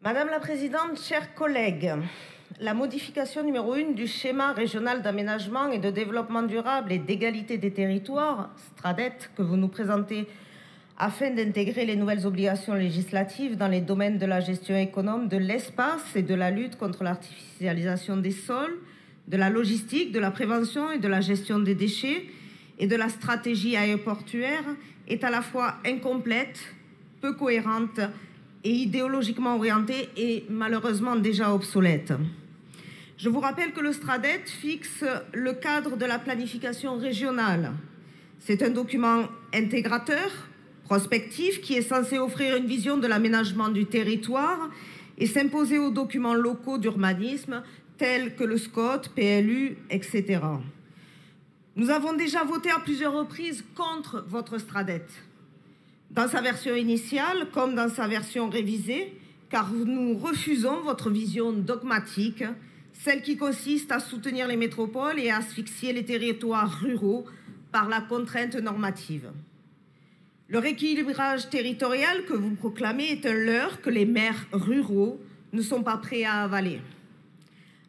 Madame la Présidente, chers collègues, la modification numéro 1 du schéma régional d'aménagement et de développement durable et d'égalité des territoires, STRADET, que vous nous présentez afin d'intégrer les nouvelles obligations législatives dans les domaines de la gestion économe de l'espace et de la lutte contre l'artificialisation des sols, de la logistique, de la prévention et de la gestion des déchets et de la stratégie aéroportuaire, est à la fois incomplète, peu cohérente et idéologiquement orientée et malheureusement déjà obsolète. Je vous rappelle que le STRADET fixe le cadre de la planification régionale. C'est un document intégrateur, prospectif, qui est censé offrir une vision de l'aménagement du territoire et s'imposer aux documents locaux d'urbanisme tels que le SCOT, PLU, etc. Nous avons déjà voté à plusieurs reprises contre votre STRADET, dans sa version initiale comme dans sa version révisée, car nous refusons votre vision dogmatique, celle qui consiste à soutenir les métropoles et à asphyxier les territoires ruraux par la contrainte normative. Le rééquilibrage territorial que vous proclamez est un leurre que les maires ruraux ne sont pas prêts à avaler.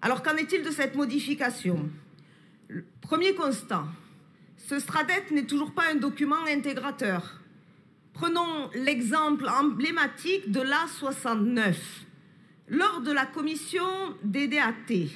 Alors qu'en est-il de cette modification ? Premier constat, ce STRADET n'est toujours pas un document intégrateur. Prenons l'exemple emblématique de l'A69. Lors de la commission DDAT,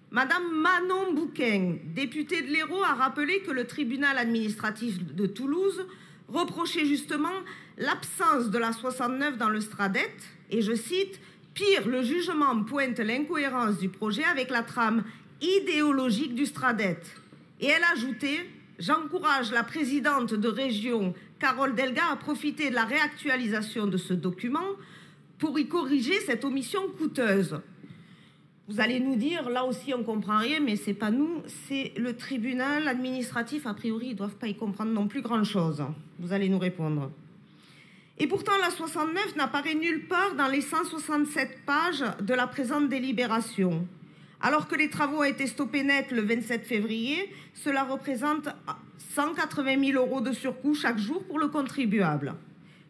Madame Manon Bouquin, députée de l'Hérault, a rappelé que le tribunal administratif de Toulouse reprochait justement l'absence de la 69 dans le STRADET et, je cite, « Pire, le jugement pointe l'incohérence du projet avec la trame idéologique du STRADET ». Et elle a ajouté « J'encourage la présidente de région, Carole Delga, à profiter de la réactualisation de ce document pour y corriger cette omission coûteuse ». Vous allez nous dire, là aussi on ne comprend rien, mais ce n'est pas nous, c'est le tribunal administratif, a priori ils ne doivent pas y comprendre non plus grand-chose. Vous allez nous répondre. Et pourtant la 69 n'apparaît nulle part dans les 167 pages de la présente délibération. Alors que les travaux ont été stoppés net le 27 février, cela représente 180 000 € de surcoût chaque jour pour le contribuable.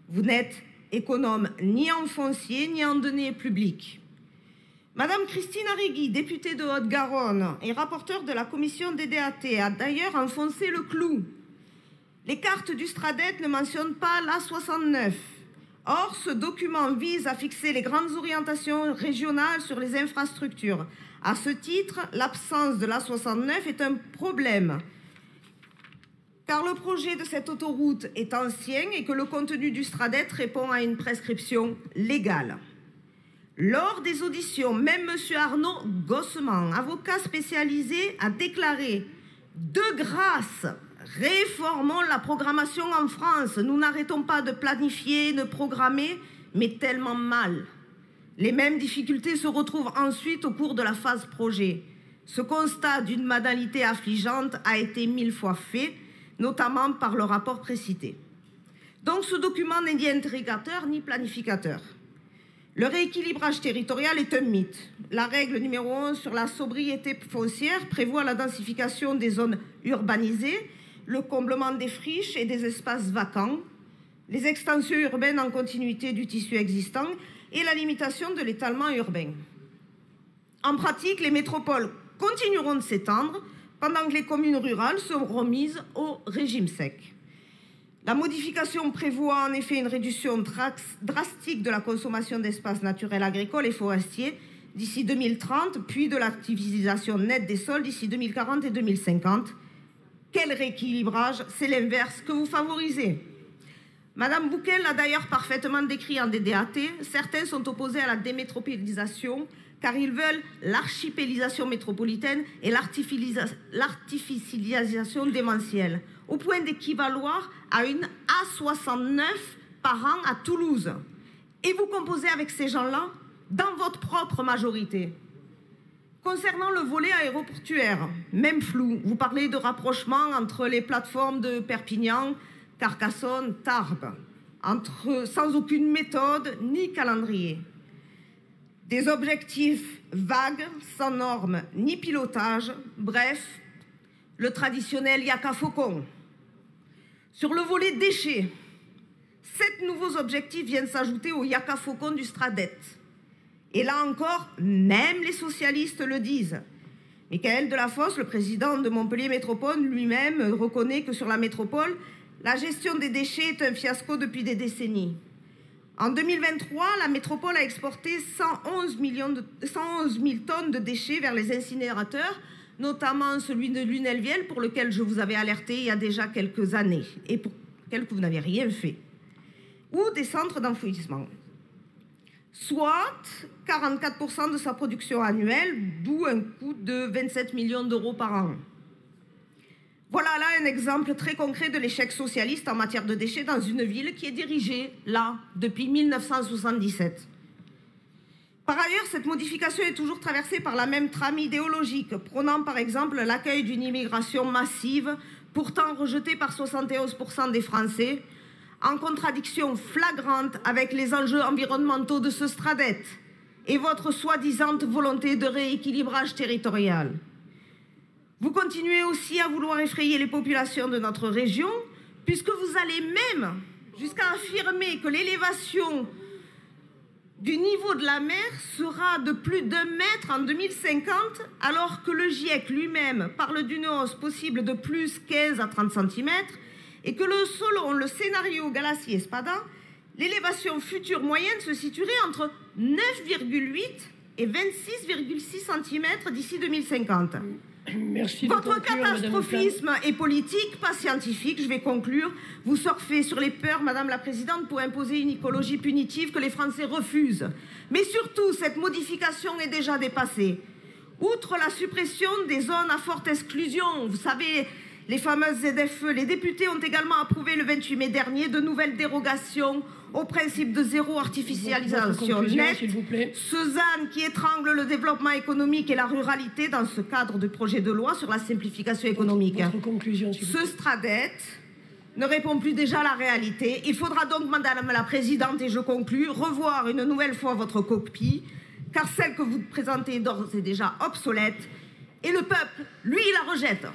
Vous n'êtes économe ni en foncier ni en données publiques. Madame Christine Arrigui, députée de Haute-Garonne et rapporteure de la commission DDAT, a d'ailleurs enfoncé le clou. Les cartes du STRADET ne mentionnent pas l'A69. Or, ce document vise à fixer les grandes orientations régionales sur les infrastructures. À ce titre, l'absence de l'A69 est un problème, car le projet de cette autoroute est ancien et que le contenu du STRADET répond à une prescription légale. Lors des auditions, même M. Arnaud Gossement, avocat spécialisé, a déclaré « De grâce, réformons la programmation en France. Nous n'arrêtons pas de planifier, de programmer, mais tellement mal. » Les mêmes difficultés se retrouvent ensuite au cours de la phase projet. Ce constat d'une banalité affligeante a été 1000 fois fait, notamment par le rapport précité. Donc ce document n'est ni intégrateur ni planificateur. Le rééquilibrage territorial est un mythe. La règle numéro 1 sur la sobriété foncière prévoit la densification des zones urbanisées, le comblement des friches et des espaces vacants, les extensions urbaines en continuité du tissu existant et la limitation de l'étalement urbain. En pratique, les métropoles continueront de s'étendre pendant que les communes rurales seront mises au régime sec. La modification prévoit en effet une réduction drastique de la consommation d'espaces naturels agricoles et forestiers d'ici 2030, puis de l'activisation nette des sols d'ici 2040 et 2050. Quel rééquilibrage? C'est l'inverse que vous favorisez. Madame Bouquet l'a d'ailleurs parfaitement décrit en DDAT. Certains sont opposés à la démétropolisation car ils veulent l'archipélisation métropolitaine et l'artificialisation démentielle, au point d'équivaloir à une A69 par an à Toulouse. Et vous composez avec ces gens-là dans votre propre majorité. Concernant le volet aéroportuaire, même flou, vous parlez de rapprochement entre les plateformes de Perpignan, Carcassonne, Tarbes, sans aucune méthode ni calendrier. Des objectifs vagues, sans normes ni pilotage, bref, le traditionnel yaka faucon. Sur le volet déchets, 7 nouveaux objectifs viennent s'ajouter au yaka faucon du STRADET. Et là encore, même les socialistes le disent. Michael Delafosse, le président de Montpellier Métropole, lui-même reconnaît que sur la métropole, la gestion des déchets est un fiasco depuis des décennies. En 2023, la métropole a exporté 111 000 tonnes de déchets vers les incinérateurs, notamment celui de Lunel-Viel, pour lequel je vous avais alerté il y a déjà quelques années, et pour lequel vous n'avez rien fait, ou des centres d'enfouissement. Soit 44% de sa production annuelle, d'où un coût de 27 millions d'euros par an. Voilà là un exemple très concret de l'échec socialiste en matière de déchets dans une ville qui est dirigée, là, depuis 1977. Par ailleurs, cette modification est toujours traversée par la même trame idéologique, prônant par exemple l'accueil d'une immigration massive, pourtant rejetée par 71% des Français, en contradiction flagrante avec les enjeux environnementaux de ce Stradet et votre soi-disant volonté de rééquilibrage territorial. Vous continuez aussi à vouloir effrayer les populations de notre région, puisque vous allez même jusqu'à affirmer que l'élévation du niveau de la mer sera de plus d'1 mètre en 2050, alors que le GIEC lui-même parle d'une hausse possible de plus 15 à 30 cm, et que selon le scénario Galassi-Espada, l'élévation future moyenne se situerait entre 9,8 et 26,6 cm d'ici 2050. Merci de Votre conclure, catastrophisme est politique, pas scientifique, je vais conclure. Vous surfez sur les peurs, Madame la Présidente, pour imposer une écologie punitive que les Français refusent. Mais surtout, cette modification est déjà dépassée. Outre la suppression des zones à forte exclusion, vous savez, les fameuses ZFE, les députés ont également approuvé le 28 mai dernier de nouvelles dérogations au principe de zéro artificialisation nette, ce ZAN qui étrangle le développement économique et la ruralité dans ce cadre du projet de loi sur la simplification économique. Ce Stradet ne répond plus déjà à la réalité. Il faudra donc, Madame la Présidente, et je conclus, revoir une nouvelle fois votre copie, car celle que vous présentez est d'ores et déjà obsolète, et le peuple, lui, la rejette.